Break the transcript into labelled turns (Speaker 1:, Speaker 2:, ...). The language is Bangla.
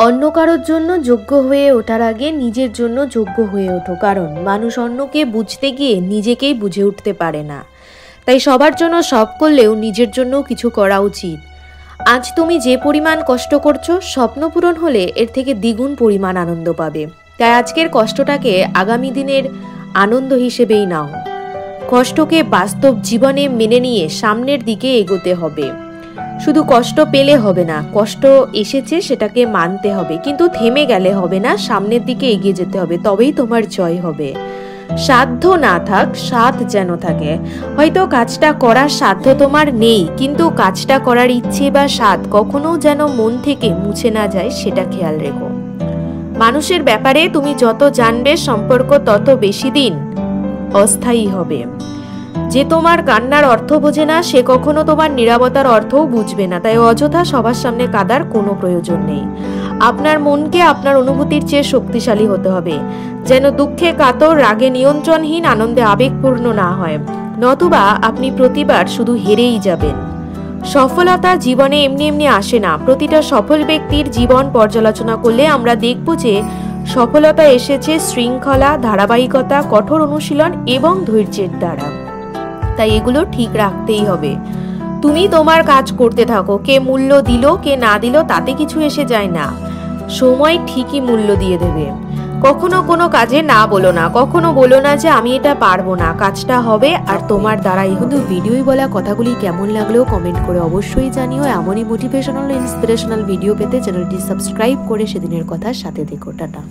Speaker 1: অন্য কারোর জন্য যোগ্য হয়ে ওঠার আগে নিজের জন্য যোগ্য হয়ে ওঠো, কারণ মানুষ অন্যকে বুঝতে গিয়ে নিজেকেই বুঝে উঠতে পারে না। তাই সবার জন্য সব করলেও নিজের জন্য কিছু করা উচিত। আজ তুমি যে পরিমাণ কষ্ট করছো, স্বপ্ন পূরণ হলে এর থেকে দ্বিগুণ পরিমাণ আনন্দ পাবে। তাই আজকের কষ্টটাকে আগামী দিনের আনন্দ হিসেবেই নাও। কষ্টকে বাস্তব জীবনে মেনে নিয়ে সামনের দিকে এগোতে হবে। শুধু কষ্ট পেলে হবে না, কষ্ট এসেছে সেটাকে মানতে হবে, কিন্তু থেমে গেলে হবে না, সামনের দিকে এগিয়ে যেতে হবে, তবেই তোমার জয় হবে। সাধ্য না থাক, সাধ যেন থাকে। হয়তো কাজটা করার সাধ্য তোমার নেই, কিন্তু কাজটা করার ইচ্ছে বা সাধ কখনো যেন মন থেকে মুছে না যায়, সেটা খেয়াল রেখো। মানুষের ব্যাপারে তুমি যত জানবে, সম্পর্ক তত বেশি দিন অস্থায়ী হবে। যে তোমার কান্নার অর্থ বোঝে না, সে কখনো তোমার নীরবতার অর্থও বুঝবে না। তাই অযথা সবার সামনে কাঁদার কোনো প্রয়োজন নেই। আপনার মনকে আপনার অনুভূতির চেয়ে শক্তিশালী হতে হবে, যেন দুঃখে কাতর, রাগে নিয়ন্ত্রণহীন, আনন্দে আবেগপূর্ণ না হয়, নতুবা আপনি প্রতিবার শুধু হেরেই যাবেন। সফলতা জীবনে এমনি এমনি আসে না। প্রতিটা সফল ব্যক্তির জীবন পর্যালোচনা করলে আমরা দেখব যে সফলতা এসেছে শৃঙ্খলা, ধারাবাহিকতা, কঠোর অনুশীলন এবং ধৈর্যের দ্বারা। তাই এগুলো ঠিক রাখতেই হবে। তুমি তোমার কাজ করতে থাকো, কে মূল্য দিল কে না দিল তাতে কিছু এসে যায় না, সময় ঠিকই মূল্য দিয়ে দেবে। কখনো কোনো কাজে না বলো না, কখনো বলো না যে আমি এটা পারবো না, কাজটা হবে আর তোমার দ্বারাই। কিন্তু ভিডিওই বলা কথাগুলি কেমন লাগলেও কমেন্ট করে অবশ্যই জানিও। এমনই মোটিভেশনাল ইন্সপিরেশনাল ভিডিও পেতে চ্যানেলটি সাবস্ক্রাইব করে সেদিনের কথার সাথে দেখো। টাটা।